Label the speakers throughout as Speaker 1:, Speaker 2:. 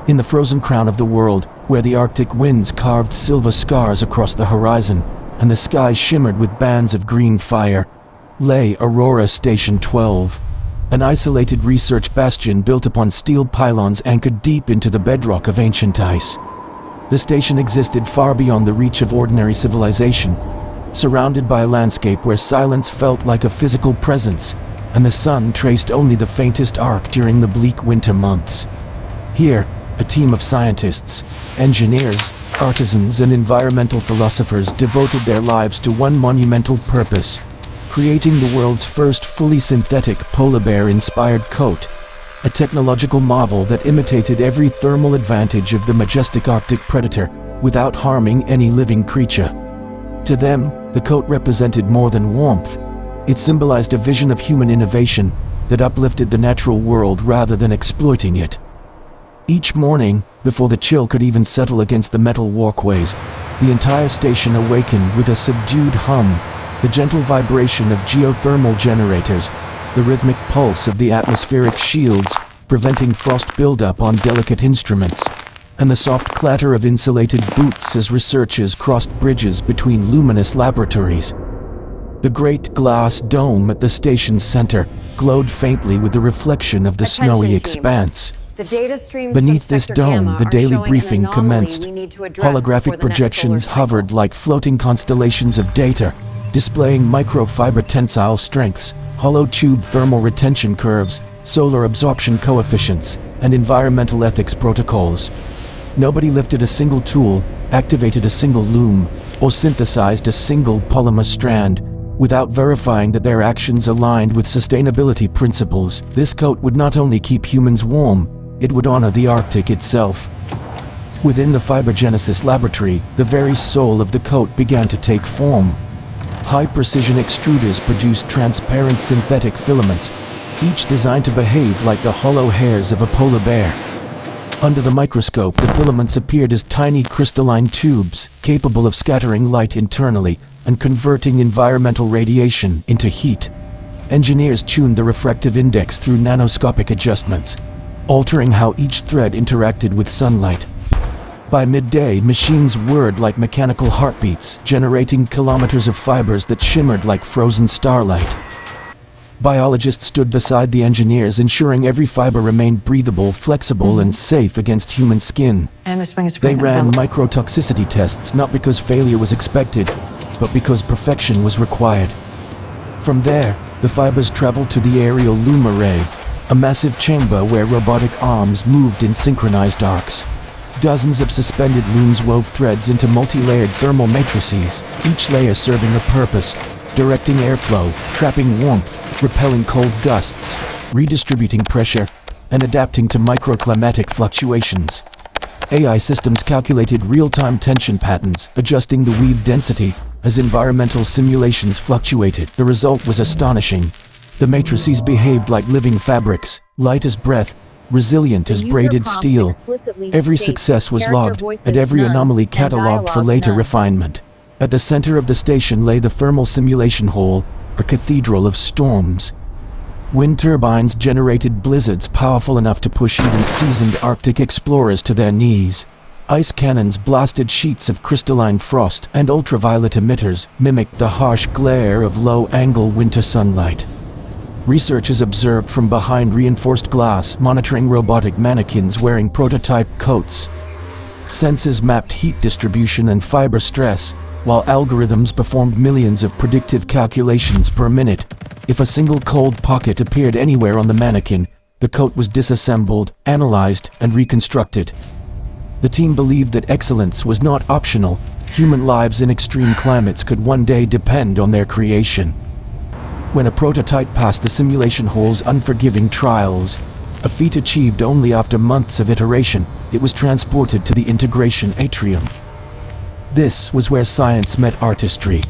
Speaker 1: In the frozen crown of the world, where the Arctic winds carved silver scars across the horizon, and the sky shimmered with bands of green fire, lay Aurora Station 12, an isolated research bastion built upon steel pylons anchored deep into the bedrock of ancient ice. The station existed far beyond the reach of ordinary civilization, surrounded by a landscape where silence felt like a physical presence, and the sun traced only the faintest arc during the bleak winter months. Here, a team of scientists, engineers, artisans, and environmental philosophers devoted their lives to one monumental purpose: creating the world's first fully synthetic polar bear-inspired coat, a technological marvel that imitated every thermal advantage of the majestic Arctic predator without harming any living creature. To them, the coat represented more than warmth. It symbolized a vision of human innovation that uplifted the natural world rather than exploiting it. Each morning, before the chill could even settle against the metal walkways, the entire station awakened with a subdued hum, the gentle vibration of geothermal generators, the rhythmic pulse of the atmospheric shields, preventing frost buildup on delicate instruments, and the soft clatter of insulated boots as researchers crossed bridges between luminous laboratories. The great glass dome at the station's center glowed faintly with the reflection of the snowy expanse. Beneath this dome, the daily briefing commenced. Holographic projections hovered like floating constellations of data, displaying microfiber tensile strengths, hollow tube thermal retention curves, solar absorption coefficients, and environmental ethics protocols. Nobody lifted a single tool, activated a single loom, or synthesized a single polymer strand without verifying that their actions aligned with sustainability principles. This coat would not only keep humans warm, it would honor the Arctic itself. Within the Fibergenesis laboratory, the very soul of the coat began to take form. High-precision extruders produced transparent synthetic filaments, each designed to behave like the hollow hairs of a polar bear. Under the microscope, the filaments appeared as tiny crystalline tubes, capable of scattering light internally and converting environmental radiation into heat. Engineers tuned the refractive index through nanoscopic adjustments, altering how each thread interacted with sunlight. By midday, machines whirred like mechanical heartbeats, generating kilometers of fibers that shimmered like frozen starlight. Biologists stood beside the engineers, ensuring every fiber remained breathable, flexible, and safe against human skin. They ran microtoxicity tests not because failure was expected, but because perfection was required. From there, the fibers traveled to the aerial loom array, a massive chamber where robotic arms moved in synchronized arcs. Dozens of suspended looms wove threads into multi-layered thermal matrices, each layer serving a purpose: directing airflow, trapping warmth, repelling cold gusts, redistributing pressure, and adapting to microclimatic fluctuations. AI systems calculated real-time tension patterns, adjusting the weave density as environmental simulations fluctuated. The result was astonishing. The matrices behaved like living fabrics, light as breath, resilient as braided steel. Every success was logged, and every anomaly catalogued for later refinement. At the center of the station lay the thermal simulation hall, a cathedral of storms. Wind turbines generated blizzards powerful enough to push even seasoned Arctic explorers to their knees. Ice cannons blasted sheets of crystalline frost, and ultraviolet emitters mimicked the harsh glare of low-angle winter sunlight. Researchers observed from behind reinforced glass, monitoring robotic mannequins wearing prototype coats. Sensors mapped heat distribution and fiber stress, while algorithms performed millions of predictive calculations per minute. If a single cold pocket appeared anywhere on the mannequin, the coat was disassembled, analyzed, and reconstructed. The team believed that excellence was not optional. Human lives in extreme climates could one day depend on their creation. When a prototype passed the simulation hall's unforgiving trials, a feat achieved only after months of iteration, it was transported to the integration atrium. This was where science met artistry.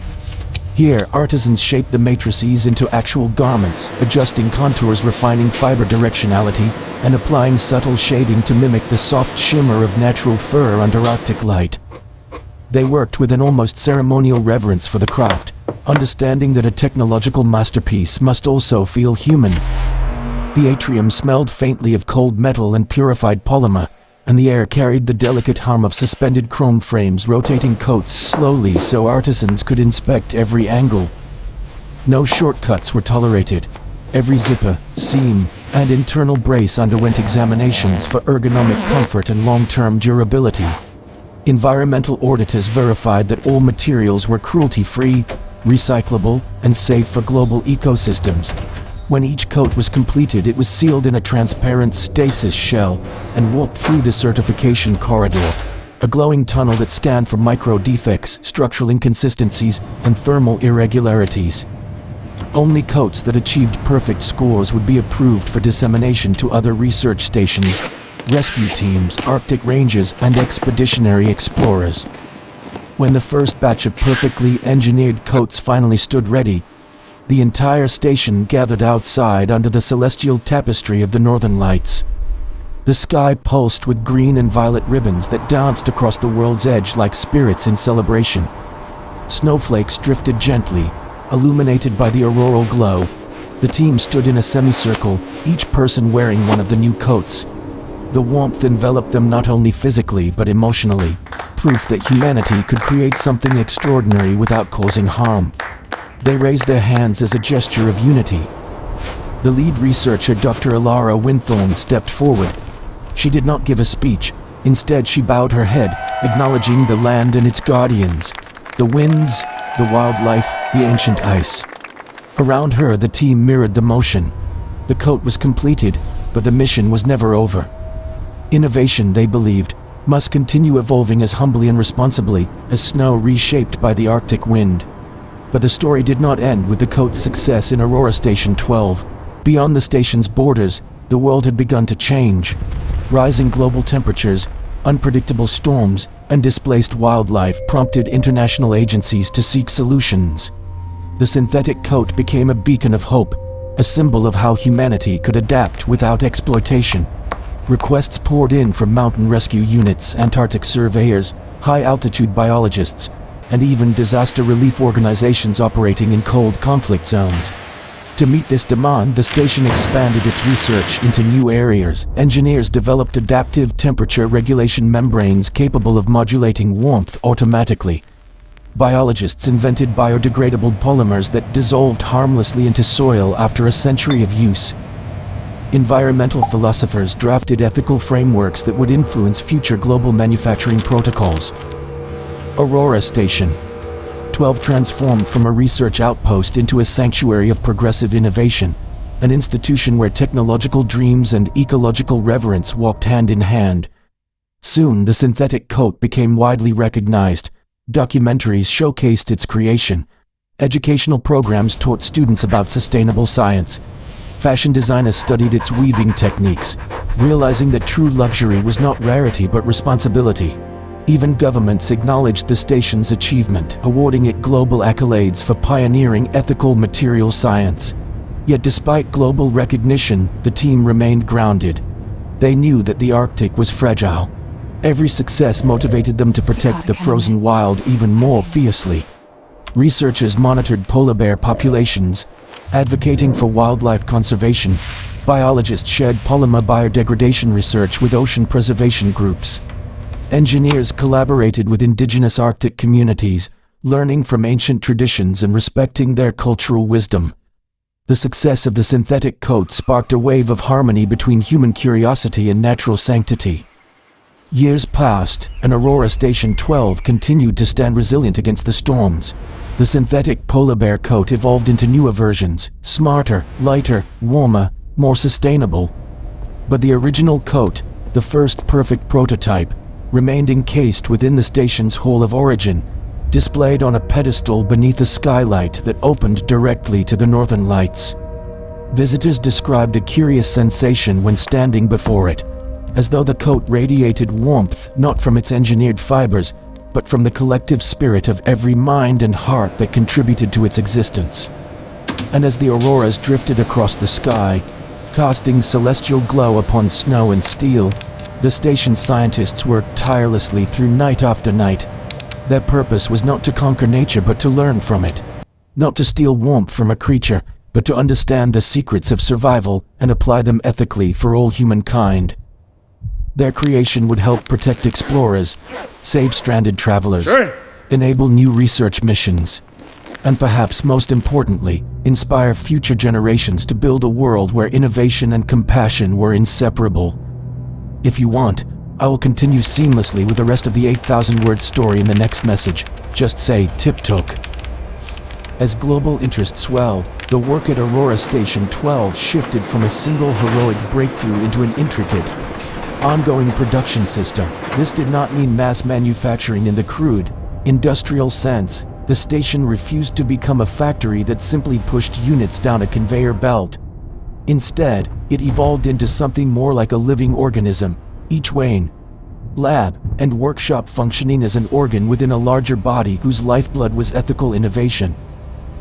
Speaker 1: Here, artisans shaped the matrices into actual garments, adjusting contours, refining fiber directionality, and applying subtle shading to mimic the soft shimmer of natural fur under Arctic light. They worked with an almost ceremonial reverence for the craft, understanding that a technological masterpiece must also feel human. The atrium smelled faintly of cold metal and purified polymer, and the air carried the delicate hum of suspended chrome frames rotating coats slowly so artisans could inspect every angle. No shortcuts were tolerated. Every zipper, seam, and internal brace underwent examinations for ergonomic comfort and long-term durability. Environmental auditors verified that all materials were cruelty-free, recyclable, and safe for global ecosystems. When each coat was completed, it was sealed in a transparent stasis shell and walked through the certification corridor, a glowing tunnel that scanned for micro-defects, structural inconsistencies, and thermal irregularities. Only coats that achieved perfect scores would be approved for dissemination to other research stations, rescue teams, Arctic rangers, and expeditionary explorers. When the first batch of perfectly engineered coats finally stood ready, the entire station gathered outside under the celestial tapestry of the Northern Lights. The sky pulsed with green and violet ribbons that danced across the world's edge like spirits in celebration. Snowflakes drifted gently, illuminated by the auroral glow. The team stood in a semicircle, each person wearing one of the new coats. The warmth enveloped them not only physically but emotionally, proof that humanity could create something extraordinary without causing harm. They raised their hands as a gesture of unity. The lead researcher, Dr. Alara Winthorne, stepped forward. She did not give a speech. Instead, she bowed her head, acknowledging the land and its guardians, the winds, the wildlife, the ancient ice. Around her, the team mirrored the motion. The coat was completed, but the mission was never over. Innovation, they believed, must continue evolving as humbly and responsibly as snow reshaped by the Arctic wind. But the story did not end with the coat's success in Aurora Station 12. Beyond the station's borders, the world had begun to change. Rising global temperatures, unpredictable storms, and displaced wildlife prompted international agencies to seek solutions. The synthetic coat became a beacon of hope, a symbol of how humanity could adapt without exploitation. Requests poured in from mountain rescue units, Antarctic surveyors, high-altitude biologists, and even disaster relief organizations operating in cold conflict zones. To meet this demand, the station expanded its research into new areas. Engineers developed adaptive temperature regulation membranes capable of modulating warmth automatically. Biologists invented biodegradable polymers that dissolved harmlessly into soil after a century of use. Environmental philosophers drafted ethical frameworks that would influence future global manufacturing protocols. Aurora Station 12 transformed from a research outpost into a sanctuary of progressive innovation, an institution where technological dreams and ecological reverence walked hand in hand. Soon, the synthetic coat became widely recognized. Documentaries showcased its creation. Educational programs taught students about sustainable science. Fashion designers studied its weaving techniques, realizing that true luxury was not rarity but responsibility. Even governments acknowledged the station's achievement, awarding it global accolades for pioneering ethical material science. Yet despite global recognition, the team remained grounded. They knew that the Arctic was fragile. Every success motivated them to protect the frozen wild even more fiercely. Researchers monitored polar bear populations, advocating for wildlife conservation. Biologists shared polymer biodegradation research with ocean preservation groups. Engineers collaborated with indigenous Arctic communities, learning from ancient traditions and respecting their cultural wisdom. The success of the synthetic coat sparked a wave of harmony between human curiosity and natural sanctity. Years passed, and Aurora Station 12 continued to stand resilient against the storms. The synthetic polar bear coat evolved into newer versions, smarter, lighter, warmer, more sustainable. But the original coat, the first perfect prototype, remained encased within the station's Hall of Origin, displayed on a pedestal beneath a skylight that opened directly to the Northern Lights. Visitors described a curious sensation when standing before it, as though the coat radiated warmth not from its engineered fibers, but from the collective spirit of every mind and heart that contributed to its existence. And as the auroras drifted across the sky, casting celestial glow upon snow and steel, the station's scientists worked tirelessly through night after night. Their purpose was not to conquer nature but to learn from it. Not to steal warmth from a creature, but to understand the secrets of survival and apply them ethically for all humankind. Their creation would help protect explorers, save stranded travelers, enable new research missions, and perhaps most importantly, inspire future generations to build a world where innovation and compassion were inseparable. If you want, I will continue seamlessly with the rest of the 8,000-word story in the next message. Just say tip-took. As global interest swelled, the work at Aurora Station 12 shifted from a single heroic breakthrough into an intricate, ongoing production system. This did not mean mass manufacturing in the crude, industrial sense. The station refused to become a factory that simply pushed units down a conveyor belt. Instead, it evolved into something more like a living organism, each weighing, lab, and workshop functioning as an organ within a larger body whose lifeblood was ethical innovation.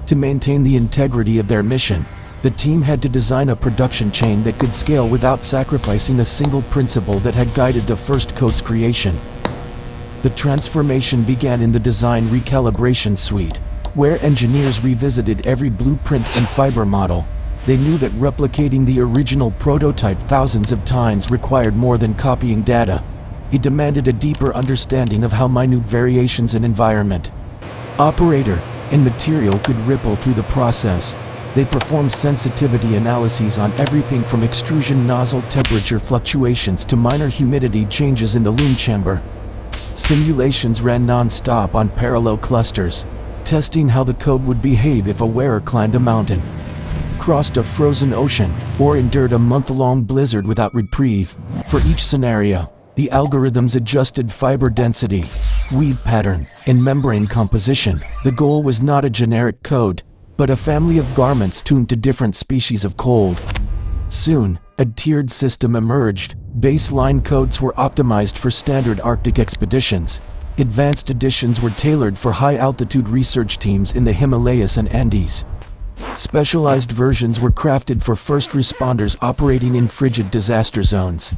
Speaker 1: To maintain the integrity of their mission, the team had to design a production chain that could scale without sacrificing a single principle that had guided the first code's creation. The transformation began in the design recalibration suite, where engineers revisited every blueprint and fiber model. They knew that replicating the original prototype thousands of times required more than copying data. It demanded a deeper understanding of how minute variations in environment, operator, and material could ripple through the process. They performed sensitivity analyses on everything from extrusion nozzle temperature fluctuations to minor humidity changes in the loom chamber. Simulations ran non-stop on parallel clusters, testing how the code would behave if a wearer climbed a mountain, crossed a frozen ocean, or endured a month-long blizzard without reprieve. For each scenario, the algorithms adjusted fiber density, weave pattern, and membrane composition. The goal was not a generic code, but a family of garments tuned to different species of cold. Soon, a tiered system emerged. Baseline codes were optimized for standard Arctic expeditions. Advanced editions were tailored for high-altitude research teams in the Himalayas and Andes. Specialized versions were crafted for first responders operating in frigid disaster zones,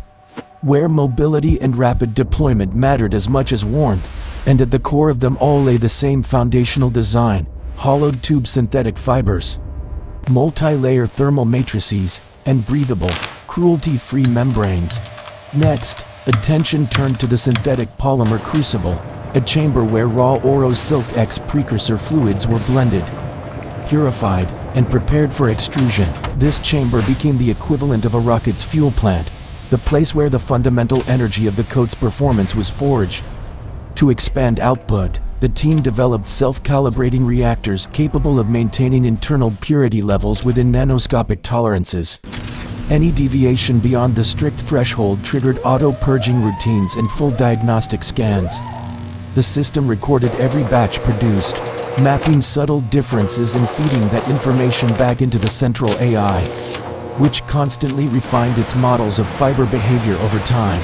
Speaker 1: where mobility and rapid deployment mattered as much as warmth, and at the core of them all lay the same foundational design: hollowed tube synthetic fibers, multi-layer thermal matrices, and breathable, cruelty-free membranes. Next, attention turned to the synthetic polymer crucible, a chamber where raw Oro Silk X precursor fluids were blended, purified, and prepared for extrusion. This chamber became the equivalent of a rocket's fuel plant, the place where the fundamental energy of the code's performance was forged. To expand output, the team developed self-calibrating reactors capable of maintaining internal purity levels within nanoscopic tolerances. Any deviation beyond the strict threshold triggered auto-purging routines and full diagnostic scans. The system recorded every batch produced, mapping subtle differences and feeding that information back into the central AI, which constantly refined its models of fiber behavior over time.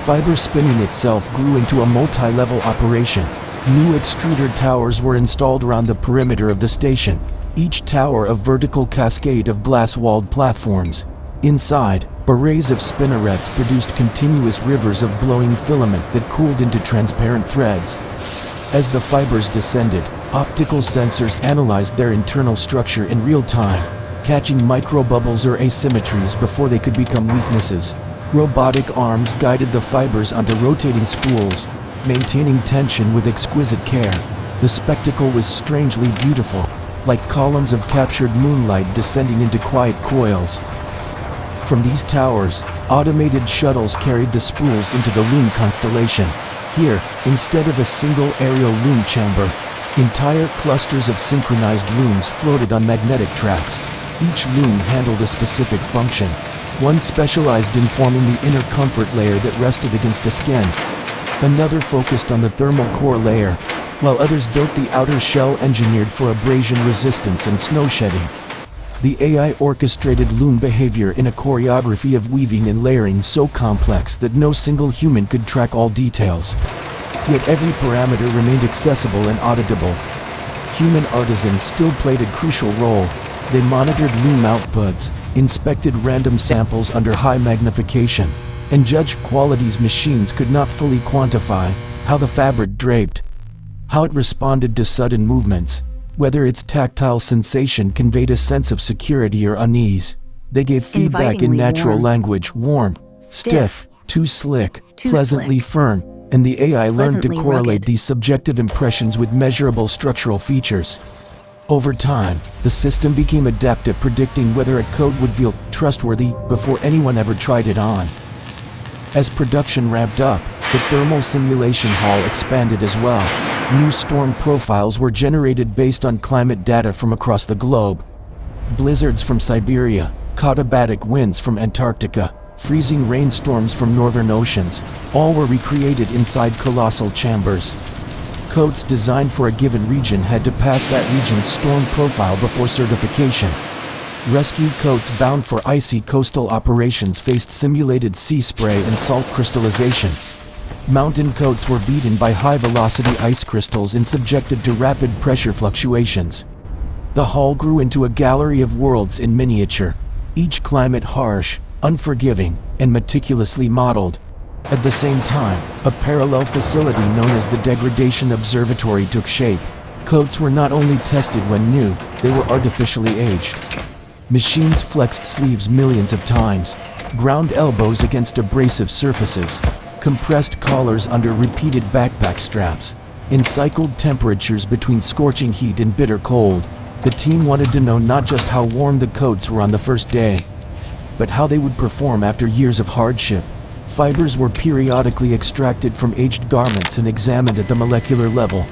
Speaker 1: Fiber spinning itself grew into a multi-level operation. New extruder towers were installed around the perimeter of the station, each tower a vertical cascade of glass-walled platforms. Inside, arrays of spinnerets produced continuous rivers of glowing filament that cooled into transparent threads. As the fibers descended, optical sensors analyzed their internal structure in real time, catching microbubbles or asymmetries before they could become weaknesses. Robotic arms guided the fibers onto rotating spools, maintaining tension with exquisite care. The spectacle was strangely beautiful, like columns of captured moonlight descending into quiet coils. From these towers, automated shuttles carried the spools into the loom constellation. Here, instead of a single aerial loom chamber, entire clusters of synchronized looms floated on magnetic tracks. Each loom handled a specific function. One specialized in forming the inner comfort layer that rested against a skin. Another focused on the thermal core layer, while others built the outer shell engineered for abrasion resistance and snow shedding. The AI orchestrated loom behavior in a choreography of weaving and layering so complex that no single human could track all details. Yet every parameter remained accessible and auditable. Human artisans still played a crucial role. They monitored loom outputs, inspected random samples under high magnification, and judged qualities machines could not fully quantify: how the fabric draped, how it responded to sudden movements, whether its tactile sensation conveyed a sense of security or unease. They gave feedback in natural language: warm, stiff, Too slick, pleasantly firm, and the AI learned to correlate these subjective impressions with measurable structural features. Over time, the system became adept at predicting whether a code would feel trustworthy before anyone ever tried it on. As production ramped up, the thermal simulation hall expanded as well. New storm profiles were generated based on climate data from across the globe. Blizzards from Siberia, katabatic winds from Antarctica, freezing rainstorms from northern oceans, all were recreated inside colossal chambers. Codes designed for a given region had to pass that region's storm profile before certification. Rescue codes bound for icy coastal operations faced simulated sea spray and salt crystallization. Mountain codes were beaten by high-velocity ice crystals and subjected to rapid pressure fluctuations. The hall grew into a gallery of worlds in miniature, each climate harsh, unforgiving, and meticulously modeled. At the same time, a parallel facility known as the Degradation Observatory took shape. Codes were not only tested when new, they were artificially aged. Machines flexed sleeves millions of times, ground elbows against abrasive surfaces, compressed collars under repeated backpack straps, and cycled temperatures between scorching heat and bitter cold. The team wanted to know not just how warm the coats were on the first day, but how they would perform after years of hardship. Fibers were periodically extracted from aged garments and examined at the molecular level,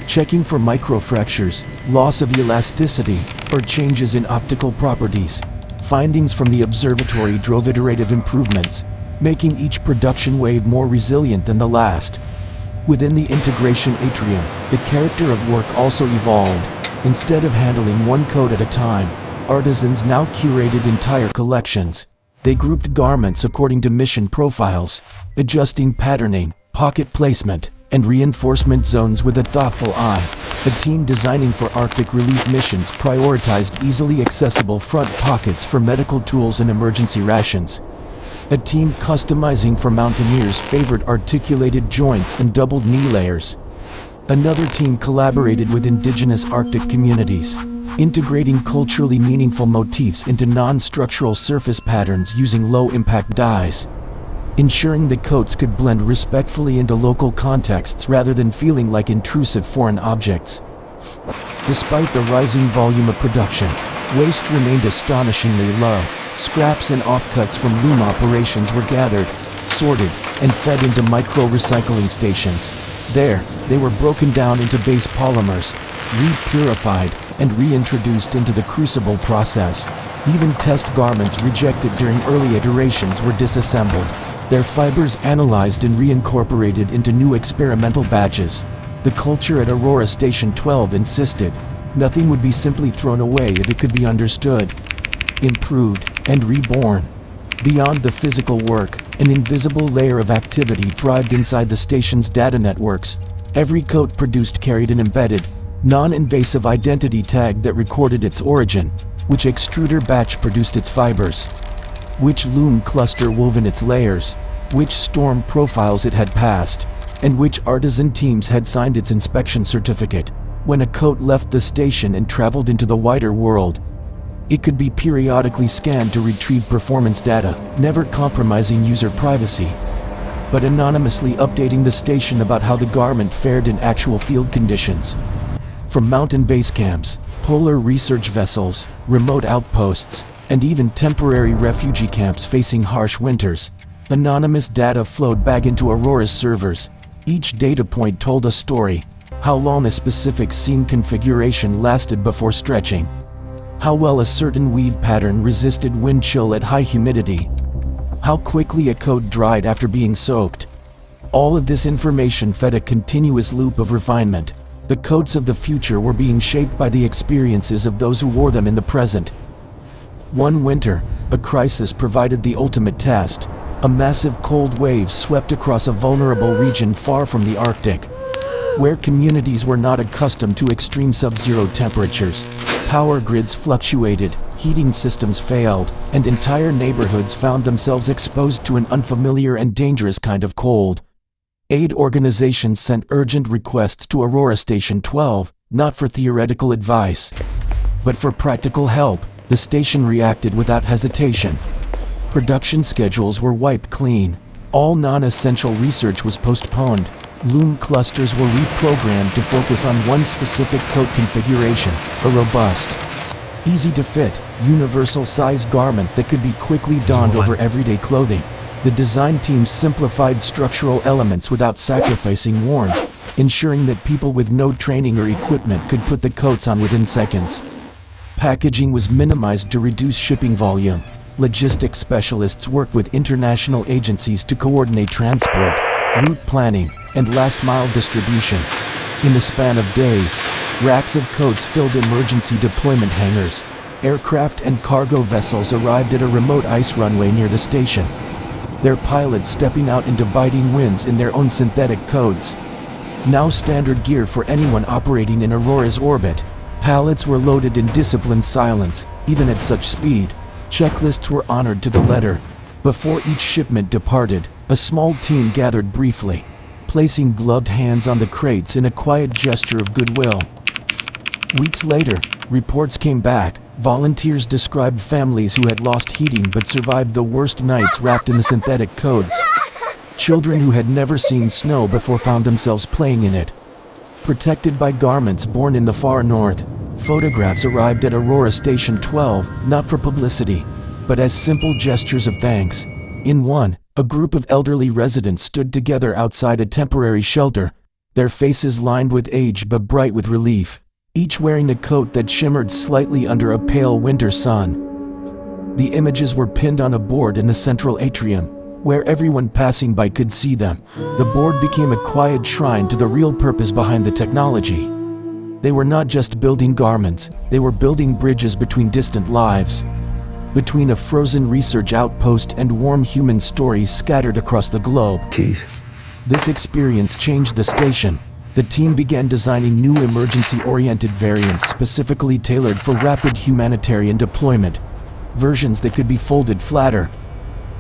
Speaker 1: checking for microfractures, loss of elasticity, or changes in optical properties. Findings from the observatory drove iterative improvements, making each production wave more resilient than the last. Within the integration atrium, the character of work also evolved. Instead of handling one coat at a time, artisans now curated entire collections. They grouped garments according to mission profiles, adjusting patterning, pocket placement, and reinforcement zones with a thoughtful eye. A team designing for Arctic relief missions prioritized easily accessible front pockets for medical tools and emergency rations. A team customizing for mountaineers favored articulated joints and doubled knee layers. Another team collaborated with indigenous Arctic communities, integrating culturally meaningful motifs into non-structural surface patterns using low-impact dyes, ensuring the coats could blend respectfully into local contexts rather than feeling like intrusive foreign objects. Despite the rising volume of production, waste remained astonishingly low. Scraps and offcuts from loom operations were gathered, sorted, and fed into micro-recycling stations. There, they were broken down into base polymers, re-purified, and reintroduced into the crucible process. Even test garments rejected during early iterations were disassembled, their fibers analyzed and reincorporated into new experimental batches. The culture at Aurora Station 12 insisted nothing would be simply thrown away if it could be understood, improved, and reborn. Beyond the physical work, an invisible layer of activity thrived inside the station's data networks. Every coat produced carried an embedded, non-invasive identity tag that recorded its origin, which extruder batch produced its fibers, which loom cluster woven its layers, which storm profiles it had passed, and which artisan teams had signed its inspection certificate. When a coat left the station and traveled into the wider world, it could be periodically scanned to retrieve performance data, never compromising user privacy, but anonymously updating the station about how the garment fared in actual field conditions. From mountain base camps, polar research vessels, remote outposts, and even temporary refugee camps facing harsh winters, anonymous data flowed back into Aurora's servers. Each data point told a story: how long a specific seam configuration lasted before stretching, how well a certain weave pattern resisted wind chill at high humidity, how quickly a coat dried after being soaked. All of this information fed a continuous loop of refinement. The coats of the future were being shaped by the experiences of those who wore them in the present. One winter, a crisis provided the ultimate test. A massive cold wave swept across a vulnerable region far from the Arctic, where communities were not accustomed to extreme sub-zero temperatures. Power grids fluctuated, heating systems failed, and entire neighborhoods found themselves exposed to an unfamiliar and dangerous kind of cold. Aid organizations sent urgent requests to Aurora Station 12, not for theoretical advice, but for practical help. The station reacted without hesitation. Production schedules were wiped clean. All non-essential research was postponed. Loom clusters were reprogrammed to focus on one specific coat configuration, a robust, easy-to-fit, universal-size garment that could be quickly donned over everyday clothing. The design team simplified structural elements without sacrificing warmth, ensuring that people with no training or equipment could put the coats on within seconds. Packaging was minimized to reduce shipping volume. Logistics specialists worked with international agencies to coordinate transport, route planning, and last-mile distribution. In the span of days, racks of coats filled emergency deployment hangars. Aircraft and cargo vessels arrived at a remote ice runway near the station, their pilots stepping out into biting winds in their own synthetic coats. Now standard gear for anyone operating in Aurora's orbit. Pallets were loaded in disciplined silence, even at such speed. Checklists were honored to the letter. Before each shipment departed, a small team gathered briefly, placing gloved hands on the crates in a quiet gesture of goodwill. Weeks later, reports came back. Volunteers described families who had lost heating but survived the worst nights wrapped in the synthetic coats. Children who had never seen snow before found themselves playing in it. Protected by garments born in the far north, photographs arrived at Aurora Station 12, not for publicity, but as simple gestures of thanks. In one, a group of elderly residents stood together outside a temporary shelter, their faces lined with age but bright with relief, each wearing a coat that shimmered slightly under a pale winter sun. The images were pinned on a board in the central atrium, where everyone passing by could see them. The board became a quiet shrine to the real purpose behind the technology. They were not just building garments, they were building bridges between distant lives, between a frozen research outpost and warm human stories scattered across the globe. This experience changed the station. The team began designing new emergency-oriented variants specifically tailored for rapid humanitarian deployment, versions that could be folded flatter,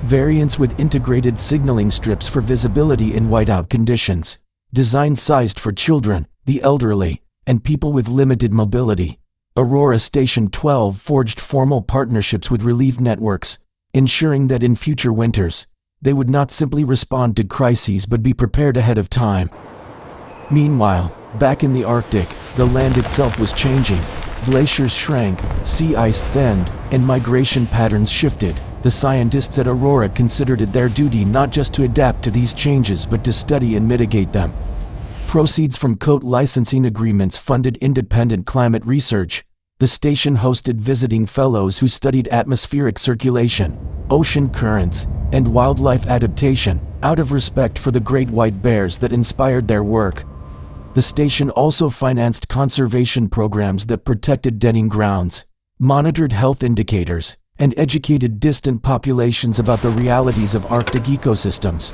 Speaker 1: variants with integrated signaling strips for visibility in whiteout conditions, designed sized for children, the elderly, and people with limited mobility. Aurora Station 12 forged formal partnerships with relief networks, ensuring that in future winters, they would not simply respond to crises but be prepared ahead of time. Meanwhile, back in the Arctic, the land itself was changing. Glaciers shrank, sea ice thinned, and migration patterns shifted. The scientists at Aurora considered it their duty not just to adapt to these changes but to study and mitigate them. Proceeds from coat licensing agreements funded independent climate research. The station hosted visiting fellows who studied atmospheric circulation, ocean currents, and wildlife adaptation, out of respect for the great white bears that inspired their work. The station also financed conservation programs that protected denning grounds, monitored health indicators, and educated distant populations about the realities of Arctic ecosystems.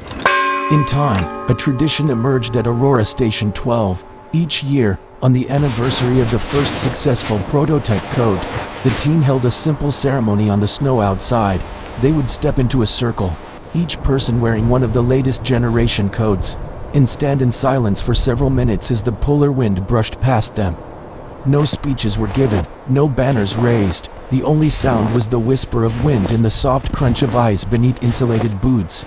Speaker 1: In time, a tradition emerged at Aurora Station 12. Each year, on the anniversary of the first successful prototype coat, the team held a simple ceremony on the snow outside. They would step into a circle, each person wearing one of the latest generation coats, and stand in silence for several minutes as the polar wind brushed past them. No speeches were given, no banners raised. The only sound was the whisper of wind and the soft crunch of ice beneath insulated boots.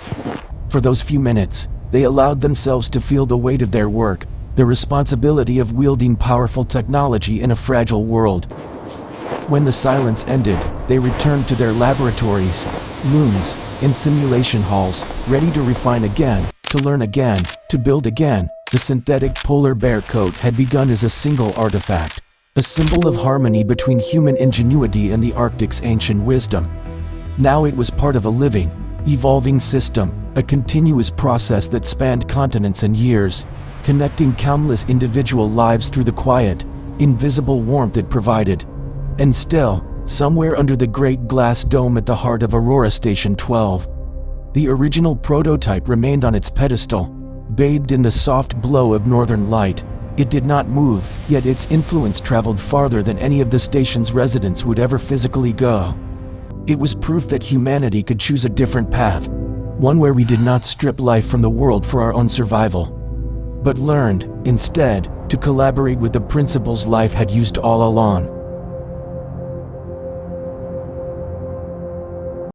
Speaker 1: For those few minutes, they allowed themselves to feel the weight of their work, the responsibility of wielding powerful technology in a fragile world. When the silence ended, they returned to their laboratories, looms, and simulation halls, ready to refine again, to learn again, to build again. The synthetic polar bear coat had begun as a single artifact, a symbol of harmony between human ingenuity and the Arctic's ancient wisdom. Now it was part of a living, evolving system, a continuous process that spanned continents and years, connecting countless individual lives through the quiet, invisible warmth it provided. And still, somewhere under the great glass dome at the heart of Aurora Station 12, the original prototype remained on its pedestal, bathed in the soft glow of northern light. It did not move, yet its influence traveled farther than any of the station's residents would ever physically go. It was proof that humanity could choose a different path, one where we did not strip life from the world for our own survival, but learned, instead, to collaborate with the principles life had used all along.